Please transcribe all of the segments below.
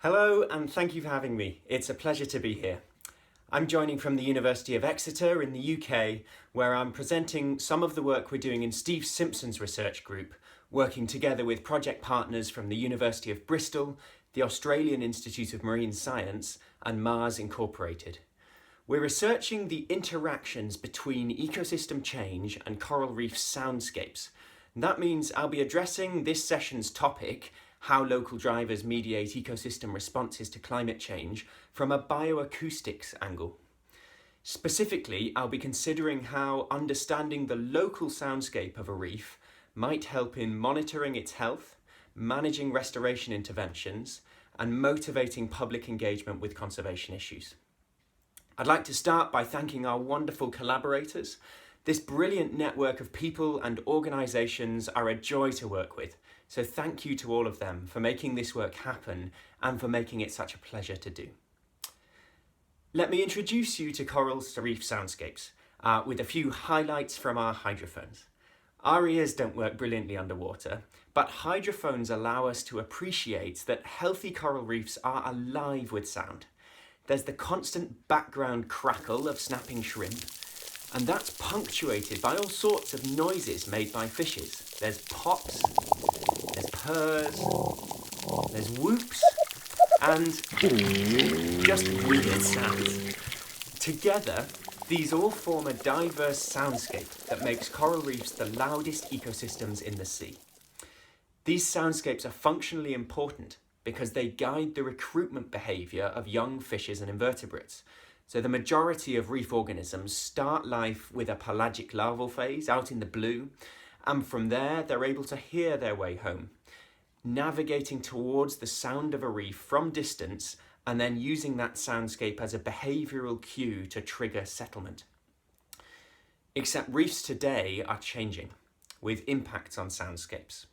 Hello and thank you for having me. It's a pleasure to be here. I'm joining from the University of Exeter in the UK, where I'm presenting some of the work we're doing in Steve Simpson's research group, working together with project partners from the University of Bristol, the Australian Institute of Marine Science, and Mars Incorporated. We're researching the interactions between ecosystem change and coral reef soundscapes. And that means I'll be addressing this session's topic, how local drivers mediate ecosystem responses to climate change, from a bioacoustics angle. Specifically, I'll be considering how understanding the local soundscape of a reef might help in monitoring its health, managing restoration interventions, and motivating public engagement with conservation issues. I'd like to start by thanking our wonderful collaborators. This brilliant network of people and organisations are a joy to work with, so thank you to all of them for making this work happen and for making it such a pleasure to do. Let me introduce you to coral reef soundscapes with a few highlights from our hydrophones. Our ears don't work brilliantly underwater, but hydrophones allow us to appreciate that healthy coral reefs are alive with sound. There's the constant background crackle of snapping shrimp, and that's punctuated by all sorts of noises made by fishes. There's pops, there's purrs, there's whoops, and just weird sounds. Together, these all form a diverse soundscape that makes coral reefs the loudest ecosystems in the sea. These soundscapes are functionally important because they guide the recruitment behaviour of young fishes and invertebrates. So the majority of reef organisms start life with a pelagic larval phase out in the blue, and from there they're able to hear their way home, navigating towards the sound of a reef from distance and then using that soundscape as a behavioural cue to trigger settlement. Except reefs today are changing, with impacts on soundscapes.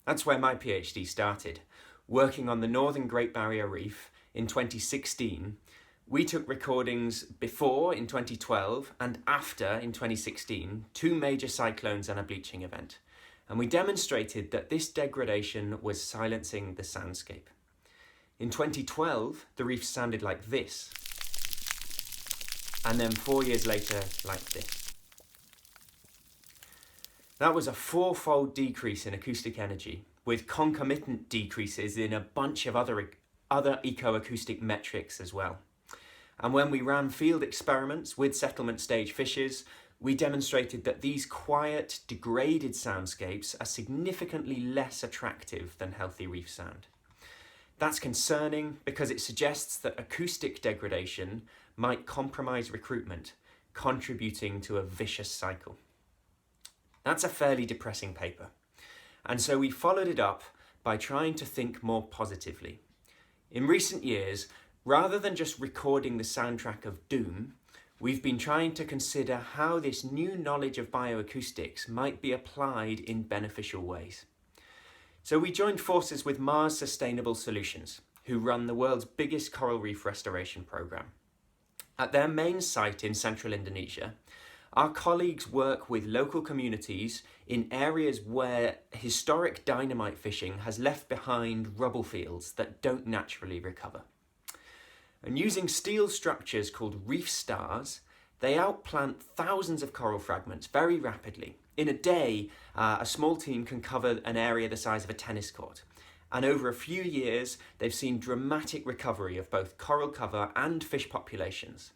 That's where my PhD started. Working on the Northern Great Barrier Reef in 2016, we took recordings before in 2012 and after in 2016, 2 major cyclones and a bleaching event. And we demonstrated that this degradation was silencing the soundscape. In 2012, the reef sounded like this. And then 4 years later, like this. That was a 4-fold decrease in acoustic energy, with concomitant decreases in a bunch of other ecoacoustic metrics as well. And when we ran field experiments with settlement stage fishes, we demonstrated that these quiet, degraded soundscapes are significantly less attractive than healthy reef sound. That's concerning because it suggests that acoustic degradation might compromise recruitment, contributing to a vicious cycle. That's a fairly depressing paper. And so we followed it up by trying to think more positively. In recent years, rather than just recording the soundtrack of doom, we've been trying to consider how this new knowledge of bioacoustics might be applied in beneficial ways. So we joined forces with Mars Sustainable Solutions, who run the world's biggest coral reef restoration program. At their main site in central Indonesia, our colleagues work with local communities in areas where historic dynamite fishing has left behind rubble fields that don't naturally recover. And using steel structures called reef stars, they outplant thousands of coral fragments very rapidly. In a day, a small team can cover an area the size of a tennis court. And over a few years, they've seen dramatic recovery of both coral cover and fish populations.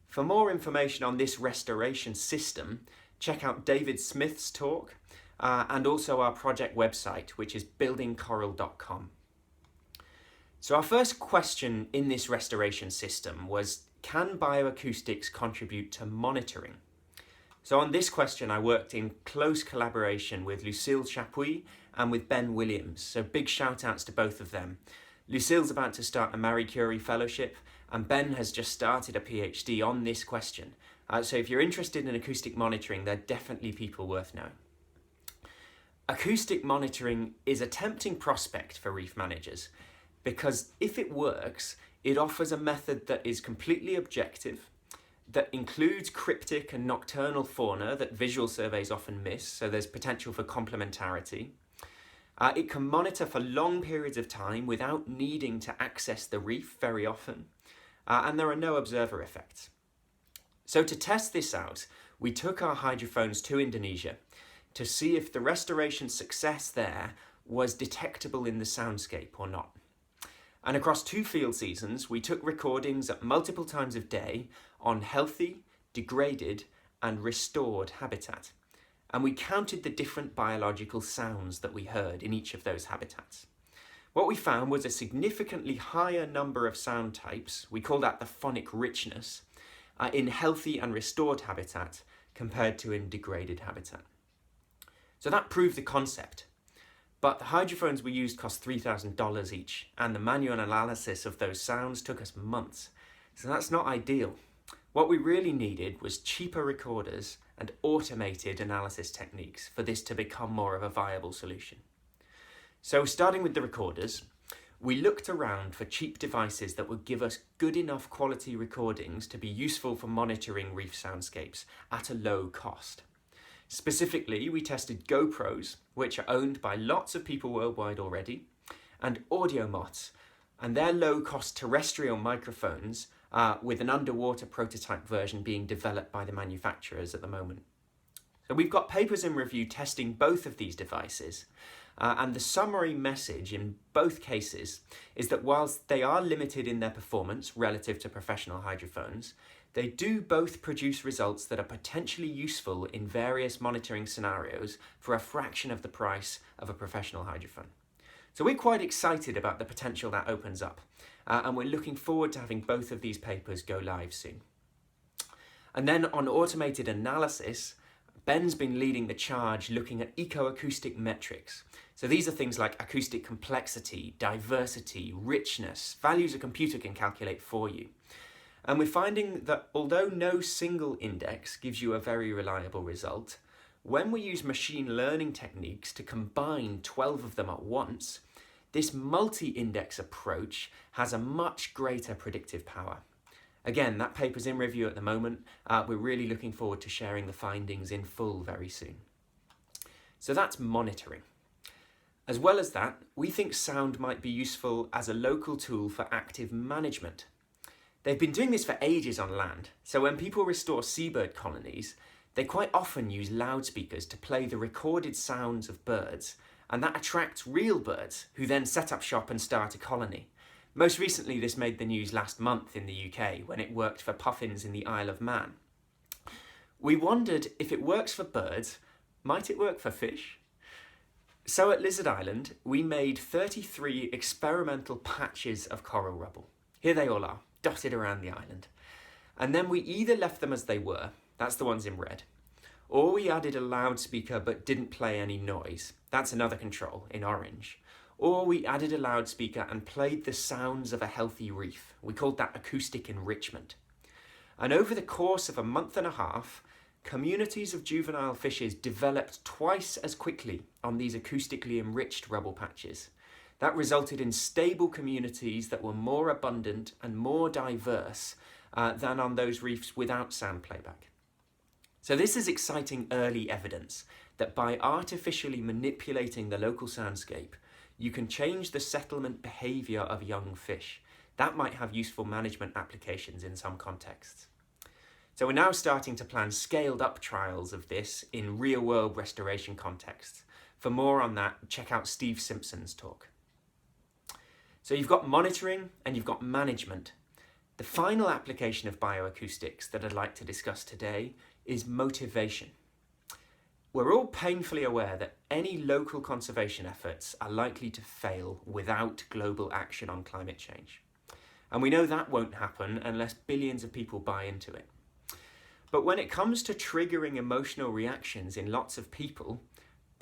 For more information on this restoration system, check out David Smith's talk and also our project website, which is buildingcoral.com. So our first question in this restoration system was, can bioacoustics contribute to monitoring? So on this question, I worked in close collaboration with Lucille Chapuis and with Ben Williams. So big shout outs to both of them. Lucille's about to start a Marie Curie fellowship, and Ben has just started a PhD on this question. So if you're interested in acoustic monitoring, they're definitely people worth knowing. Acoustic monitoring is a tempting prospect for reef managers because if it works, it offers a method that is completely objective, that includes cryptic and nocturnal fauna that visual surveys often miss, so there's potential for complementarity. It can monitor for long periods of time without needing to access the reef very often, and there are no observer effects. So to test this out, we took our hydrophones to Indonesia to see if the restoration success there was detectable in the soundscape or not. And across 2 field seasons, we took recordings at multiple times of day on healthy, degraded, and restored habitat. And we counted the different biological sounds that we heard in each of those habitats. What we found was a significantly higher number of sound types, we call that the phonic richness, in healthy and restored habitat compared to in degraded habitat. So that proved the concept. But the hydrophones we used cost $3,000 each, and the manual analysis of those sounds took us months. So that's not ideal. What we really needed was cheaper recorders and automated analysis techniques for this to become more of a viable solution. So starting with the recorders, we looked around for cheap devices that would give us good enough quality recordings to be useful for monitoring reef soundscapes at a low cost. Specifically, we tested GoPros, which are owned by lots of people worldwide already, and AudioMots, and their low-cost terrestrial microphones with an underwater prototype version being developed by the manufacturers at the moment. So we've got papers in review testing both of these devices, and the summary message in both cases is that whilst they are limited in their performance relative to professional hydrophones, they do both produce results that are potentially useful in various monitoring scenarios for a fraction of the price of a professional hydrophone. So we're quite excited about the potential that opens up, and we're looking forward to having both of these papers go live soon. And then on automated analysis, Ben's been leading the charge looking at ecoacoustic metrics. So these are things like acoustic complexity, diversity, richness, values a computer can calculate for you. And we're finding that although no single index gives you a very reliable result, when we use machine learning techniques to combine 12 of them at once, this multi-index approach has a much greater predictive power. Again, that paper's in review at the moment. We're really looking forward to sharing the findings in full very soon. So that's monitoring. As well as that, we think sound might be useful as a local tool for active management. They've been doing this for ages on land, so when people restore seabird colonies, they quite often use loudspeakers to play the recorded sounds of birds, and that attracts real birds, who then set up shop and start a colony. Most recently, this made the news last month in the UK, when it worked for puffins in the Isle of Man. We wondered, if it works for birds, might it work for fish? So at Lizard Island, we made 33 experimental patches of coral rubble. Here they all are, dotted around the island. And then we either left them as they were, that's the ones in red, or we added a loudspeaker but didn't play any noise, that's another control in orange, or we added a loudspeaker and played the sounds of a healthy reef. We called that acoustic enrichment. And over the course of a month and a half, communities of juvenile fishes developed twice as quickly on these acoustically enriched rubble patches. That resulted in stable communities that were more abundant and more diverse than on those reefs without sound playback. So this is exciting early evidence that by artificially manipulating the local soundscape, you can change the settlement behaviour of young fish. That might have useful management applications in some contexts. So we're now starting to plan scaled up trials of this in real-world restoration contexts. For more on that, check out Steve Simpson's talk. So you've got monitoring and you've got management. The final application of bioacoustics that I'd like to discuss today is motivation. We're all painfully aware that any local conservation efforts are likely to fail without global action on climate change. And we know that won't happen unless billions of people buy into it. But when it comes to triggering emotional reactions in lots of people,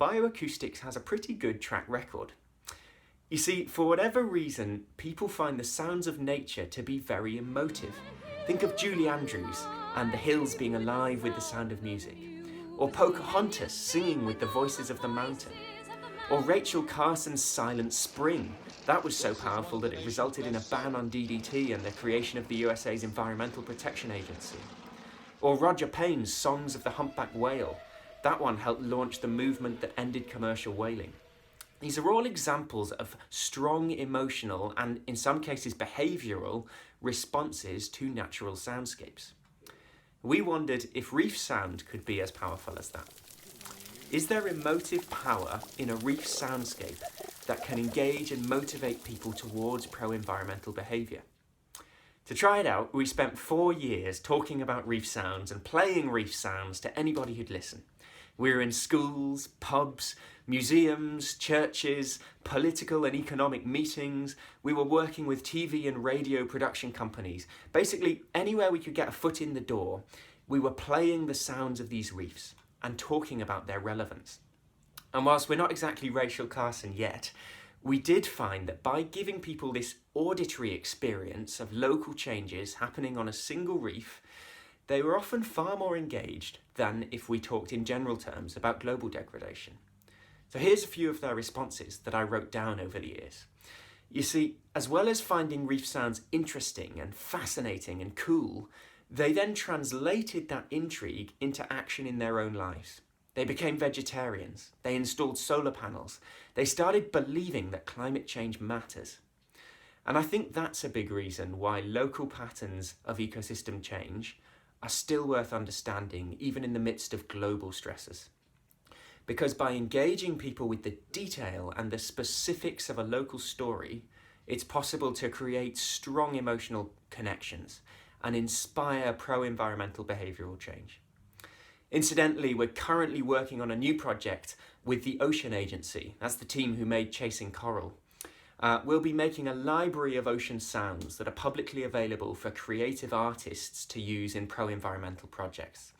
bioacoustics has a pretty good track record. You see, for whatever reason, people find the sounds of nature to be very emotive. Think of Julie Andrews and the hills being alive with the sound of music. Or Pocahontas singing with the voices of the mountain. Or Rachel Carson's Silent Spring. That was so powerful that it resulted in a ban on DDT and the creation of the USA's Environmental Protection Agency. Or Roger Payne's Songs of the Humpback Whale. That one helped launch the movement that ended commercial whaling. These are all examples of strong emotional and, in some cases, behavioural responses to natural soundscapes. We wondered if reef sound could be as powerful as that. Is there emotive power in a reef soundscape that can engage and motivate people towards pro-environmental behaviour? To try it out, we spent 4 years talking about reef sounds and playing reef sounds to anybody who'd listen. We were in schools, pubs, museums, churches, political and economic meetings. We were working with TV and radio production companies. Basically, anywhere we could get a foot in the door, we were playing the sounds of these reefs and talking about their relevance. And whilst we're not exactly Rachel Carson yet, we did find that by giving people this auditory experience of local changes happening on a single reef, they were often far more engaged than if we talked in general terms about global degradation. So here's a few of their responses that I wrote down over the years. You see, as well as finding reef sounds interesting and fascinating and cool, they then translated that intrigue into action in their own lives. They became vegetarians, they installed solar panels, they started believing that climate change matters. And I think that's a big reason why local patterns of ecosystem change are still worth understanding, even in the midst of global stresses. Because by engaging people with the detail and the specifics of a local story, it's possible to create strong emotional connections and inspire pro-environmental behavioural change. Incidentally, we're currently working on a new project with the Ocean Agency. That's the team who made Chasing Coral. We'll be making a library of ocean sounds that are publicly available for creative artists to use in pro-environmental projects.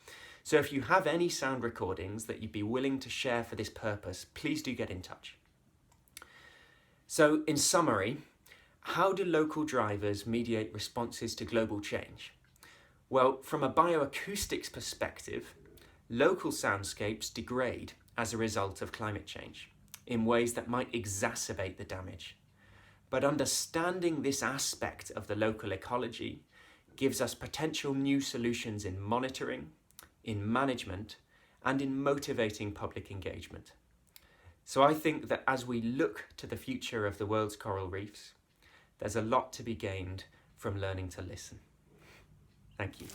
So if you have any sound recordings that you'd be willing to share for this purpose, please do get in touch. So in summary, how do local drivers mediate responses to global change? Well, from a bioacoustics perspective, local soundscapes degrade as a result of climate change in ways that might exacerbate the damage. But understanding this aspect of the local ecology gives us potential new solutions in monitoring, in management, and in motivating public engagement. So I think that as we look to the future of the world's coral reefs, there's a lot to be gained from learning to listen. Thank you.